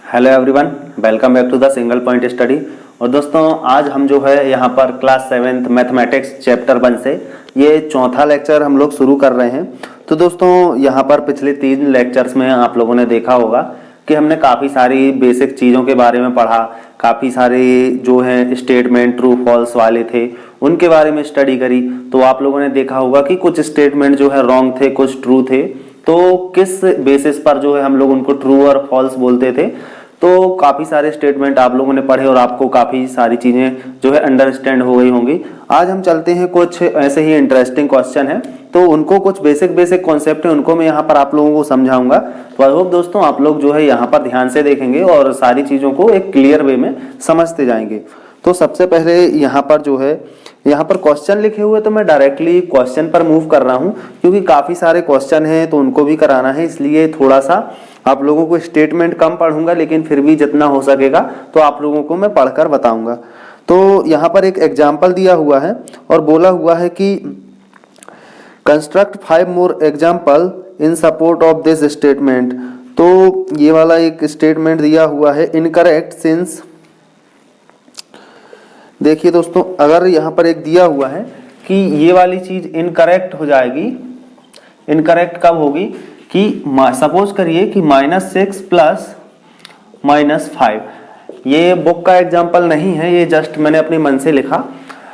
Hello everyone, welcome back to the single point study. और दोस्तों आज हम जो है यहाँ पर क्लास 7th मैथमेटिक्स चैप्टर 1 से ये चौथा लेक्चर हम लोग शुरू कर रहे हैं। तो दोस्तों यहाँ पर पिछले 3 लेक्चर्स में आप लोगों ने देखा होगा कि हमने काफ़ी सारी बेसिक चीज़ों के बारे में पढ़ा, काफ़ी सारे जो है स्टेटमेंट ट्रू फॉल्स वाले थे उनके बारे में स्टडी करी। तो आप लोगों ने देखा होगा कि कुछ स्टेटमेंट जो है रॉन्ग थे, कुछ ट्रू थे। तो किस बेसिस पर जो है हम लोग उनको ट्रू और फॉल्स बोलते थे। तो काफी सारे स्टेटमेंट आप लोगों ने पढ़े और आपको काफी सारी चीजें जो है अंडरस्टैंड हो गई होंगी। आज हम चलते हैं, कुछ ऐसे ही इंटरेस्टिंग क्वेश्चन है तो उनको कुछ बेसिक कॉन्सेप्ट है उनको मैं यहाँ पर आप लोगों को समझाऊंगा। तो आई होप दोस्तों आप लोग जो है यहाँ पर ध्यान से देखेंगे और सारी चीजों को एक क्लियर वे में समझते जाएंगे। तो सबसे पहले यहाँ पर जो है यहाँ पर क्वेश्चन लिखे हुए, तो मैं डायरेक्टली क्वेश्चन पर मूव कर रहा हूँ क्योंकि काफी सारे क्वेश्चन हैं तो उनको भी कराना है, इसलिए थोड़ा सा आप लोगों को स्टेटमेंट कम पढ़ूंगा, लेकिन फिर भी जितना हो सकेगा तो आप लोगों को मैं पढ़कर बताऊंगा। तो यहाँ पर एक एग्जाम्पल दिया हुआ है और बोला हुआ है कि construct 5 more example in support of this statement. तो ये वाला एक स्टेटमेंट दिया हुआ है इनकरेक्ट सिंस। देखिए दोस्तों, अगर यहाँ पर एक दिया हुआ है कि ये वाली चीज इनकरेक्ट हो जाएगी। इनकरेक्ट कब होगी कि सपोज करिए कि -6 प्लस -5, ये बुक का एग्जाम्पल नहीं है, ये जस्ट मैंने अपने मन से लिखा।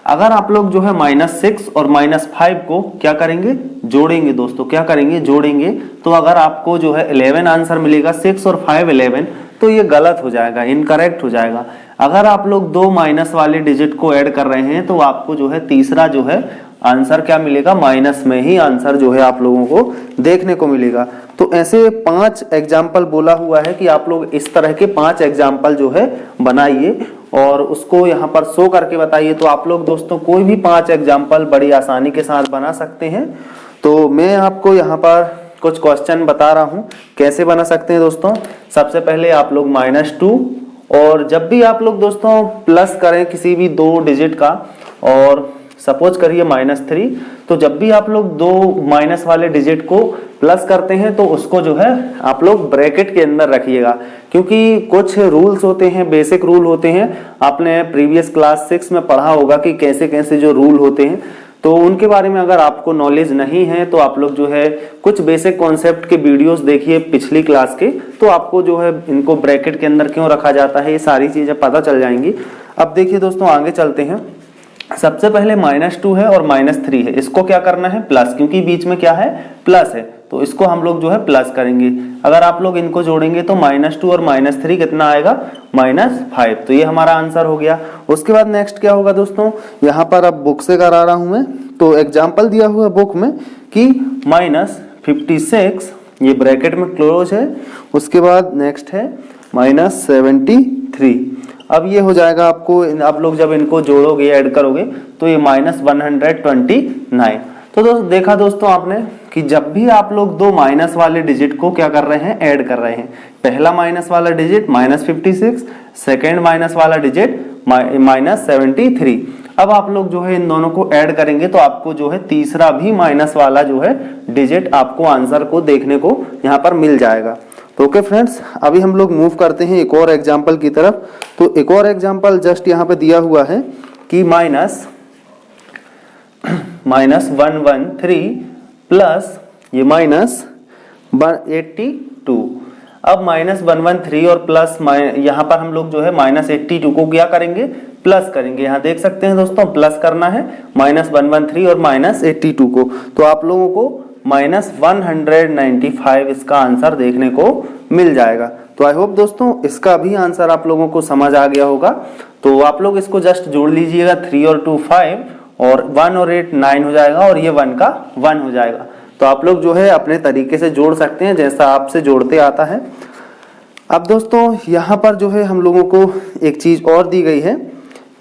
अगर आप लोग जो है -6 और -5 को क्या करेंगे, जोड़ेंगे दोस्तों, क्या करेंगे, जोड़ेंगे। तो अगर आपको जो है 11 आंसर मिलेगा, 6 और 5 11, तो ये गलत हो जाएगा, इनकरेक्ट हो जाएगा। अगर आप लोग 2 माइनस वाले डिजिट को ऐड कर रहे हैं तो आपको जो है तीसरा जो है आंसर क्या मिलेगा, माइनस में ही आंसर जो है आप लोगों को देखने को मिलेगा। तो ऐसे 5 एग्जाम्पल बोला हुआ है कि आप लोग इस तरह के 5 एग्जाम्पल जो है बनाइए और उसको यहाँ पर शो करके बताइए। तो आप लोग दोस्तों कोई भी 5 एग्जाम्पल बड़ी आसानी के साथ बना सकते हैं। तो मैं आपको यहाँ पर कुछ क्वेश्चन बता रहा हूँ कैसे बना सकते हैं दोस्तों। सबसे पहले आप लोग -2, और जब भी आप लोग दोस्तों प्लस करें किसी भी 2 डिजिट का, और सपोज करिए -3, तो जब भी आप लोग 2 माइनस वाले डिजिट को प्लस करते हैं तो उसको जो है आप लोग ब्रैकेट के अंदर रखिएगा, क्योंकि कुछ रूल्स होते हैं, बेसिक रूल होते हैं। आपने प्रीवियस क्लास 6 में पढ़ा होगा कि कैसे कैसे जो रूल होते हैं, तो उनके बारे में अगर आपको नॉलेज नहीं है तो आप लोग जो है कुछ बेसिक कॉन्सेप्ट के वीडियोस देखिए पिछली क्लास के, तो आपको जो है इनको ब्रैकेट के अंदर क्यों रखा जाता है ये सारी चीजें पता चल जाएंगी। अब देखिए दोस्तों आगे चलते हैं। सबसे पहले -2 है और -3 है, इसको क्या करना है, प्लस, क्योंकि बीच में क्या है, प्लस है, तो इसको हम लोग जो है प्लस करेंगे। अगर आप लोग इनको जोड़ेंगे तो -2 और -3 कितना आएगा, -5। तो ये हमारा आंसर हो गया। उसके बाद नेक्स्ट क्या होगा दोस्तों, यहाँ पर अब बुक से करा रहा हूं मैं, तो एग्जाम्पल दिया हुआ है बुक में कि -56, ये ब्रैकेट में क्लोज है। उसके बाद नेक्स्ट है -73। अब ये हो जाएगा आपको, आप लोग जब इनको जोड़ोगे, ऐड करोगे, तो ये -129। तो दोस्तों देखा दोस्तों आपने कि जब भी आप लोग 2 माइनस वाले डिजिट को क्या कर रहे हैं, ऐड कर रहे हैं। पहला माइनस वाला डिजिट -56, सेकेंड माइनस वाला डिजिट -73। अब आप लोग जो है इन दोनों को ऐड करेंगे तो आपको जो है तीसरा भी माइनस वाला जो है डिजिट आपको आंसर को देखने को यहाँ पर मिल जाएगा। तो ओके फ्रेंड्स, अभी हम लोग मूव करते हैं एक और एग्जाम्पल की तरफ। तो एक और एग्जाम्पल जस्ट यहाँ पे दिया हुआ है कि -113 प्लस ये -82। अब -113 और प्लस यहाँ पर हम लोग जो है -82 को क्या करेंगे, प्लस करेंगे। यहाँ देख सकते हैं दोस्तों प्लस करना है -113 और -82 को, तो आप लोगों को -195 इसका आंसर देखने को मिल जाएगा। तो आई होप दोस्तों इसका भी आंसर आप लोगों को समझ आ गया होगा। तो आप लोग इसको जस्ट जोड़ लीजिएगा, 3 और 2 5, और 1 और 8 9 हो जाएगा, और ये 1 का 1 हो जाएगा। तो आप लोग जो है अपने तरीके से जोड़ सकते हैं जैसा आपसे जोड़ते आता है। अब दोस्तों यहाँ पर जो है हम लोगों को एक चीज और दी गई है।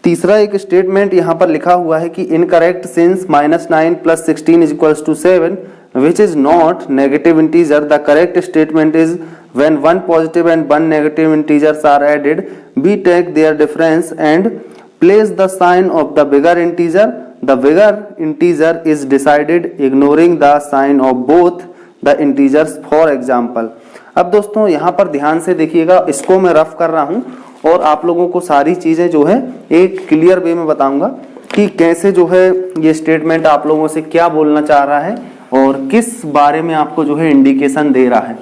तीसरा एक स्टेटमेंट यहाँ पर लिखा हुआ है कि incorrect since -9 + 16 = 7 which is not negative integer. The correct statement is when one positive and one negative integers are added, we take their difference and place the sign of the bigger integer. The bigger integer is decided ignoring the sign of both the integers. For example, अब दोस्तों यहाँ पर ध्यान से देखिएगा, इसको मैं rough कर रहा हूँ और आप लोगों को सारी चीज़ें जो है एक क्लियर वे में बताऊंगा कि कैसे जो है ये स्टेटमेंट आप लोगों से क्या बोलना चाह रहा है और किस बारे में आपको जो है इंडिकेशन दे रहा है।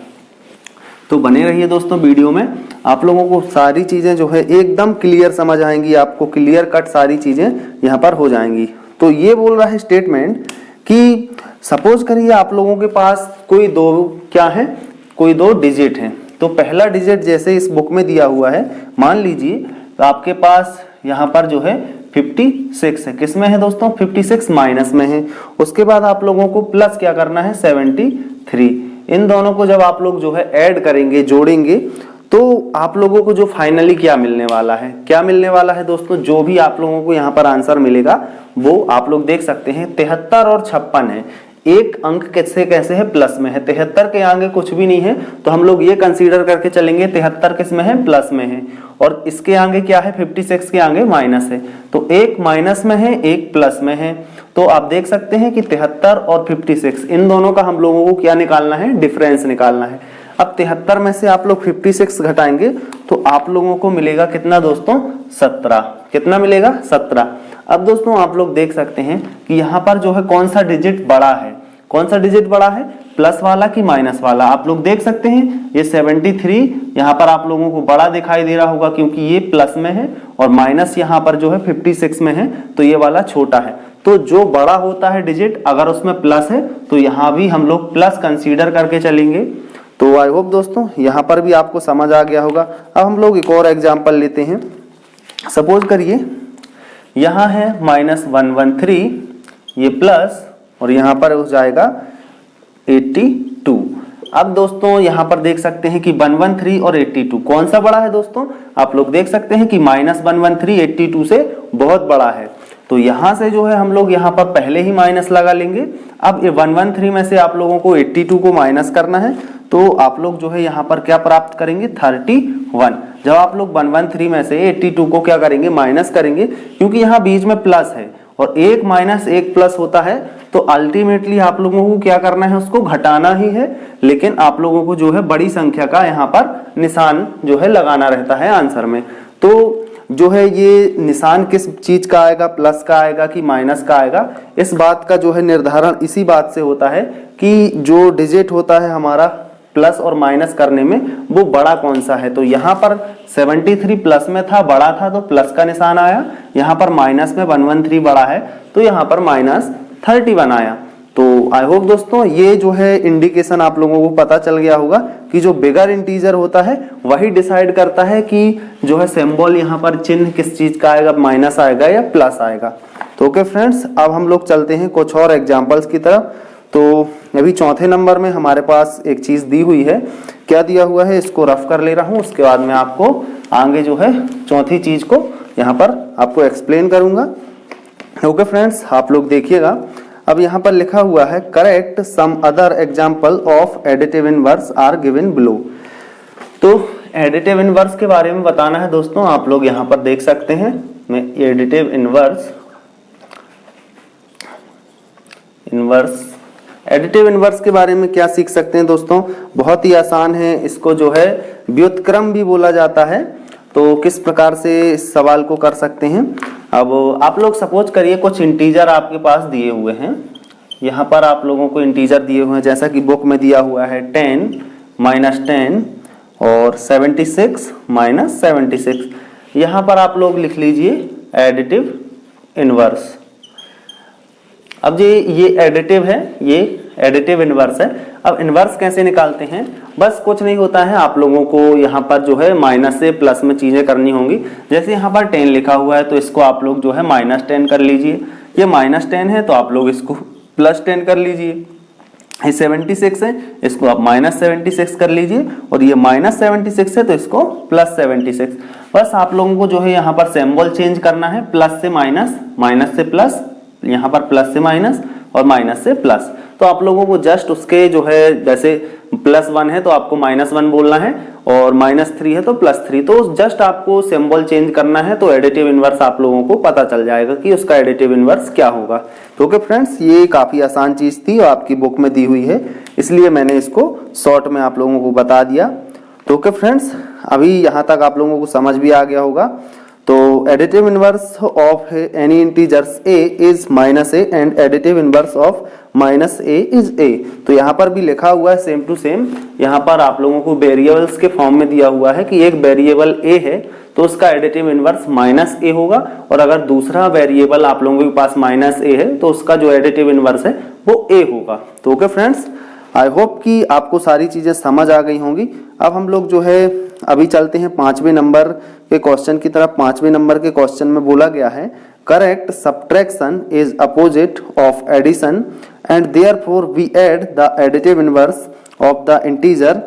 तो बने रहिए दोस्तों वीडियो में, आप लोगों को सारी चीज़ें जो है एकदम क्लियर समझ आएंगी, आपको क्लियर कट सारी चीज़ें यहाँ पर हो जाएंगी। तो ये बोल रहा है स्टेटमेंट कि सपोज करिए आप लोगों के पास कोई दो डिजिट हैं। तो पहला डिजिट जैसे इस बुक में दिया हुआ है, मान लीजिए तो आपके पास यहाँ पर जो है 56 है। किस में है दोस्तों? 56 माइनस में है। उसके बाद आप लोगों को प्लस क्या करना है? 73। इन दोनों को जब आप लोग जो है ऐड करेंगे, जोड़ेंगे, तो आप लोगों को जो फाइनली क्या मिलने वाला है, क्या मिलने वाला है दोस्तों? जो भी आप लोगों को यहाँ पर आंसर मिलेगा वो आप लोग देख सकते हैं 73 और 56 है। एक अंक कैसे है? प्लस में है। 73 के आगे कुछ भी नहीं है तो हम लोग ये कंसीडर करके चलेंगे 73 किस में है? प्लस में है। और इसके आगे क्या है? 56 के आगे माइनस है। तो एक माइनस में है, एक प्लस में है। तो आप देख सकते हैं कि 73 और 56 इन दोनों का हम लोगों को क्या निकालना है? डिफरेंस निकालना है। अब 73 में से आप लोग 56 घटाएंगे तो आप लोगों को मिलेगा कितना दोस्तों? 17। कितना मिलेगा? 17। अब दोस्तों आप लोग देख सकते हैं कि यहाँ पर जो है कौन सा डिजिट बड़ा है? कौन सा डिजिट बड़ा है? प्लस वाला कि माइनस वाला? आप लोग देख सकते हैं ये 73 यहाँ पर आप लोगों को बड़ा दिखाई दे रहा होगा क्योंकि ये प्लस में है, और माइनस यहाँ पर जो है 56 में है तो ये वाला छोटा है। तो जो बड़ा होता है डिजिट, अगर उसमें प्लस है तो यहाँ भी हम लोग प्लस कंसीडर करके चलेंगे। तो आई होप दोस्तों यहाँ पर भी आपको समझ आ गया होगा। अब हम लोग एक और एग्जाम्पल लेते हैं। सपोज करिए यहाँ है -113, ये प्लस, और यहाँ पर हो जाएगा 82। अब दोस्तों यहाँ पर देख सकते हैं कि 113 और 82 कौन सा बड़ा है दोस्तों? आप लोग देख सकते हैं कि -113 82 से बहुत बड़ा है। तो यहाँ से जो है हम लोग यहाँ पर पहले ही माइनस लगा लेंगे। अब ये 113 में से आप लोगों को 82 को माइनस करना है तो आप लोग जो है यहाँ पर क्या प्राप्त करेंगे? 31। जब आप लोग 113 में से 82 को क्या करेंगे? माइनस करेंगे, क्योंकि यहाँ बीच में प्लस है और एक माइनस एक प्लस होता है तो अल्टीमेटली आप लोगों को क्या करना है? उसको घटाना ही है। लेकिन आप लोगों को जो है बड़ी संख्या का यहाँ पर निशान जो है लगाना रहता है आंसर में। तो जो है ये निशान किस चीज का आएगा? प्लस का आएगा कि माइनस का आएगा? इस बात का जो है निर्धारण इसी बात से होता है कि जो डिजिट होता है हमारा प्लस और माइनस करने में वो बड़ा कौन सा है। तो यहाँ पर 73 प्लस में था, बड़ा था तो प्लस का निशान आया। यहाँ पर माइनस में 113 बड़ा है तो यहाँ पर -31 आया। तो आई होप दोस्तों ये जो है इंडिकेशन आप लोगों को पता चल गया होगा कि जो बिगर इंटीजर होता है वही डिसाइड करता है कि जो है सिंबल यहाँ पर चिन्ह किस चीज का आएगा? माइनस आएगा या प्लस आएगा। तो ओके फ्रेंड्स, अब हम लोग चलते हैं कुछ और एग्जाम्पल्स की तरफ। तो अभी चौथे नंबर में हमारे पास एक चीज दी हुई है। क्या दिया हुआ है? इसको रफ कर ले रहा हूँ, उसके बाद में आपको आगे जो है चौथी चीज को यहाँ पर आपको एक्सप्लेन करूंगा। ओके फ्रेंड्स, आप लोग देखिएगा। अब यहाँ पर लिखा हुआ है correct some other example of additive inverse are given below. तो एडिटिव इनवर्स के बारे में बताना है दोस्तों। आप लोग यहाँ पर देख सकते हैं, मैं एडिटिव एडिटिव इनवर्स के बारे में क्या सीख सकते हैं दोस्तों? बहुत ही आसान है। इसको जो है व्युत्क्रम भी बोला जाता है। तो किस प्रकार से इस सवाल को कर सकते हैं? अब आप लोग सपोज करिए कुछ इंटीजर आपके पास दिए हुए हैं। यहाँ पर आप लोगों को इंटीजर दिए हुए हैं जैसा कि बुक में दिया हुआ है 10 -10 और 76 -76। यहाँ पर आप लोग लिख लीजिए एडिटिव इनवर्स। अब ये एडिटिव है, ये एडिटिव इनवर्स है। अब इनवर्स कैसे निकालते हैं? बस कुछ नहीं होता है, आप लोगों को यहाँ पर जो है माइनस से प्लस में चीजें करनी होंगी। जैसे यहाँ पर 10 लिखा हुआ है तो इसको आप लोग जो है -10 कर लीजिए। ये -10 है तो आप लोग इसको +10 कर लीजिए। ये 76 है, इसको आप -76 कर लीजिए। और ये -76 है तो इसको +76। बस आप लोगों को जो है यहाँ पर सिंबल चेंज करना है, प्लस से माइनस, माइनस से प्लस, यहाँ पर प्लस से माइनस और माइनस से प्लस। तो आप लोगों को जस्ट उसके जो है जैसे +1 है तो आपको -1 बोलना है और -3 है तो +3। तो जस्ट आपको सिंबल चेंज करना है तो एडिटिव इनवर्स आप लोगों को पता चल जाएगा कि उसका एडिटिव इनवर्स क्या होगा। तो ओके फ्रेंड्स, ये काफी आसान चीज थी और आपकी बुक में दी हुई है इसलिए मैंने इसको शॉर्ट में आप लोगों को बता दिया। तो ओके फ्रेंड्स, अभी यहाँ तक आप लोगों को समझ भी आ गया होगा। तो additive inverse of any integers a is -a and additive inverse of -a is a। तो यहाँ पर भी लिखा हुआ है सेम टू सेम। यहाँ पर आप लोगों को वेरिएबल्स के फॉर्म में दिया हुआ है कि एक वेरिएबल a है तो उसका एडिटिव इनवर्स -a होगा, और अगर दूसरा वेरिएबल आप लोगों के पास -a है तो उसका जो एडिटिव इनवर्स है वो a होगा। तो ओके फ्रेंड्स, आई होप कि आपको सारी चीजें समझ आ गई होंगी। अब हम लोग जो है अभी चलते हैं 5वें नंबर के क्वेश्चन की तरफ। 5वें नंबर के क्वेश्चन में बोला गया है correct subtraction is opposite of addition and therefore we add the additive inverse of the integer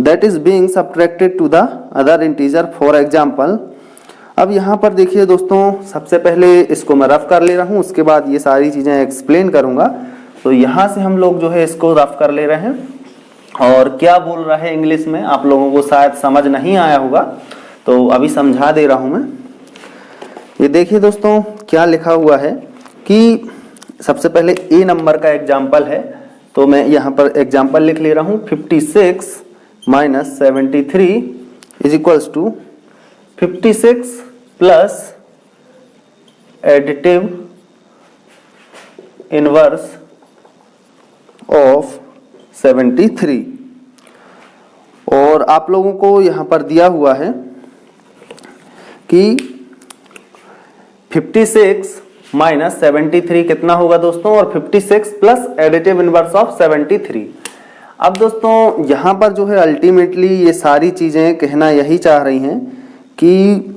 that is being subtracted to the other integer for example. अब यहाँ पर देखिए दोस्तों, सबसे पहले इसको मैं रफ कर ले रहा हूँ, उसके बाद ये सारी चीजें एक्सप्लेन करूंगा। तो यहाँ से हम लोग जो है इसको रफ कर ले रहे हैं, और क्या बोल रहा है इंग्लिश में आप लोगों को शायद समझ नहीं आया होगा, तो अभी समझा दे रहा हूं मैं। ये देखिए दोस्तों क्या लिखा हुआ है कि सबसे पहले ए नंबर का एग्जाम्पल है, तो मैं यहाँ पर एग्जाम्पल लिख ले रहा हूँ। 56 - 73 is equals to 56 plus additive inverse of 73। और आप लोगों को यहाँ पर दिया हुआ है कि 56 - 73 कितना होगा दोस्तों, और 56 प्लस एडिटिव इनवर्स ऑफ 73। अब दोस्तों यहाँ पर जो है अल्टीमेटली ये सारी चीजें कहना यही चाह रही हैं कि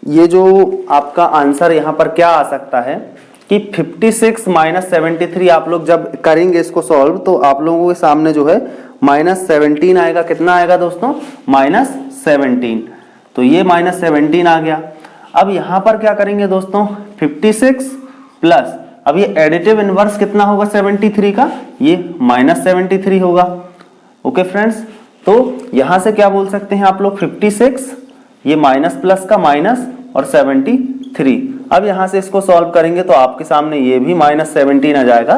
ये जो आपका आंसर यहाँ पर क्या आ सकता है कि 56 - 73 आप लोग जब करेंगे इसको सॉल्व तो आप लोगों के सामने जो है -17 आएगा। कितना आएगा दोस्तों, -17। तो ये -17 आ गया। अब यहाँ पर क्या करेंगे दोस्तों, 56 प्लस, अब ये एडिटिव इनवर्स कितना होगा 73 का, ये -73 होगा। ओके फ्रेंड्स, तो यहाँ से क्या बोल सकते हैं आप लोग, 56 ये माइनस प्लस का माइनस और 73। अब यहाँ से इसको सॉल्व करेंगे तो आपके सामने ये भी -17 आ जाएगा।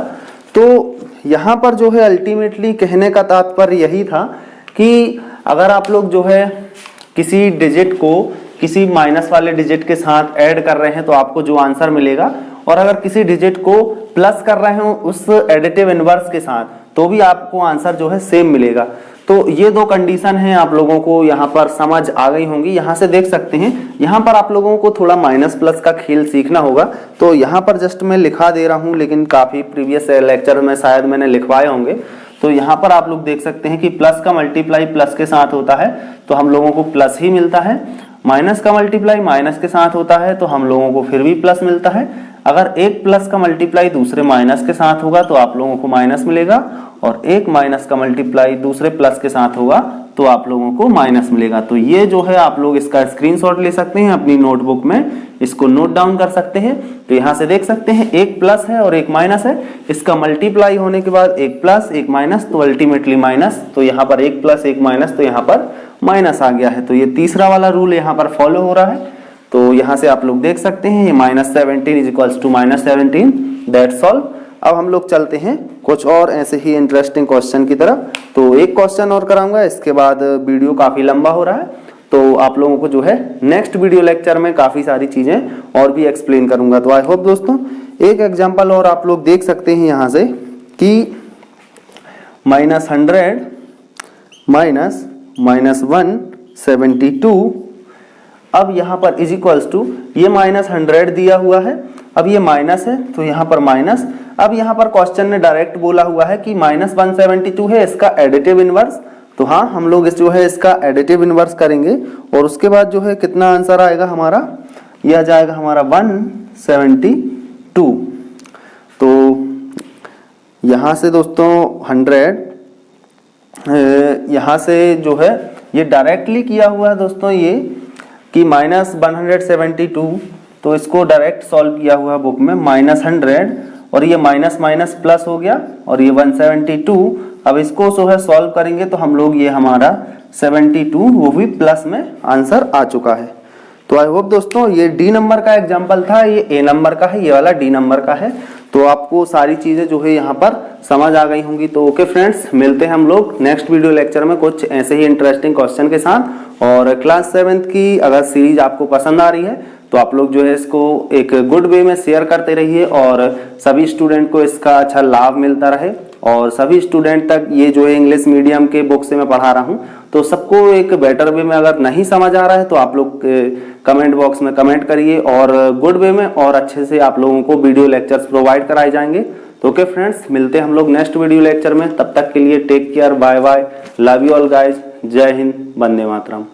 तो यहाँ पर जो है अल्टीमेटली कहने का तात्पर्य यही था कि अगर आप लोग जो है किसी डिजिट को किसी माइनस वाले डिजिट के साथ ऐड कर रहे हैं तो आपको जो आंसर मिलेगा, और अगर किसी डिजिट को प्लस कर रहे हो उस एडिटिव इनवर्स के साथ तो भी आपको आंसर जो है सेम मिलेगा। तो ये दो कंडीशन है, आप लोगों को यहाँ पर समझ आ गई होंगी। यहाँ से देख सकते हैं, यहाँ पर आप लोगों को थोड़ा माइनस प्लस का खेल सीखना होगा। तो यहाँ पर जस्ट मैं लिखा दे रहा हूँ, लेकिन काफी प्रीवियस लेक्चर में शायद मैंने लिखवाए होंगे। तो यहाँ पर आप लोग देख सकते हैं कि प्लस का मल्टीप्लाई प्लस के साथ होता है तो हम लोगों को प्लस ही मिलता है, माइनस का मल्टीप्लाई माइनस के साथ होता है तो हम लोगों को फिर भी प्लस मिलता है। अगर एक प्लस का मल्टीप्लाई दूसरे माइनस के साथ होगा तो आप लोगों को माइनस मिलेगा, और एक माइनस का मल्टीप्लाई दूसरे प्लस के साथ होगा तो आप लोगों को माइनस मिलेगा। तो ये जो है आप लोग इसका स्क्रीनशॉट ले सकते हैं, अपनी नोटबुक में इसको नोट डाउन कर सकते हैं। तो यहाँ से देख सकते हैं एक प्लस है और एक माइनस है, इसका मल्टीप्लाई होने के बाद एक प्लस एक माइनस तो अल्टीमेटली माइनस। तो यहाँ पर एक प्लस एक माइनस तो यहाँ पर माइनस आ गया है। तो ये तीसरा वाला रूल यहाँ पर फॉलो हो रहा है। तो यहाँ से आप लोग देख सकते हैं ये -17 is equals to -17, that's all. अब हम लोग चलते हैं कुछ और ऐसे ही इंटरेस्टिंग क्वेश्चन की तरफ। तो एक क्वेश्चन और कराऊंगा, इसके बाद वीडियो काफी लंबा हो रहा है तो आप लोगों को जो है नेक्स्ट वीडियो लेक्चर में काफी सारी चीजें और भी एक्सप्लेन करूंगा। तो आई होप दोस्तों एक एग्जांपल और आप लोग देख सकते हैं यहाँ से कि -100 -172। अब यहाँ पर इज इक्वल्स टू ये -100 दिया हुआ है, अब ये माइनस है तो यहाँ पर माइनस। अब यहाँ पर क्वेश्चन ने डायरेक्ट बोला हुआ है कि -172 है इसका एडिटिव इनवर्स। तो हाँ, हम लोग इस जो है इसका एडिटिव इनवर्स करेंगे और उसके बाद जो है कितना आंसर आएगा हमारा, यह आ जाएगा हमारा 172। तो यहाँ से दोस्तों 100 यहाँ से जो है ये डायरेक्टली किया हुआ है दोस्तों, ये कि -172। तो इसको डायरेक्ट सॉल्व किया हुआ बुक में, -100 और ये माइनस माइनस प्लस हो गया और ये 172। अब इसको जो है सॉल्व करेंगे तो हम लोग ये हमारा 72 वो भी प्लस में आंसर आ चुका है। तो आई होप दोस्तों ये डी नंबर का एग्जाम्पल था, ये ए नंबर का है, ये वाला डी नंबर का है। तो आपको सारी चीजें जो है यहाँ पर समझ आ गई होंगी। तो ओके फ्रेंड्स, मिलते हैं हम लोग नेक्स्ट वीडियो लेक्चर में कुछ ऐसे ही इंटरेस्टिंग क्वेश्चन के साथ। और क्लास 7th की अगर सीरीज आपको पसंद आ रही है तो आप लोग जो है इसको एक गुड वे में शेयर करते रहिए और सभी स्टूडेंट को इसका अच्छा लाभ मिलता रहे। और सभी स्टूडेंट तक ये जो है इंग्लिश मीडियम के बुक से मैं पढ़ा रहा हूँ, तो सबको एक बेटर वे में अगर नहीं समझ आ रहा है तो आप लोग कमेंट बॉक्स में कमेंट करिए और गुड वे में और अच्छे से आप लोगों को वीडियो लेक्चर्स प्रोवाइड कराए जाएंगे। तो ओके फ्रेंड्स, मिलते हैं हम लोग नेक्स्ट वीडियो लेक्चर में। तब तक के लिए take care, bye bye, love you all guys, जय हिंद, वंदे मातरम।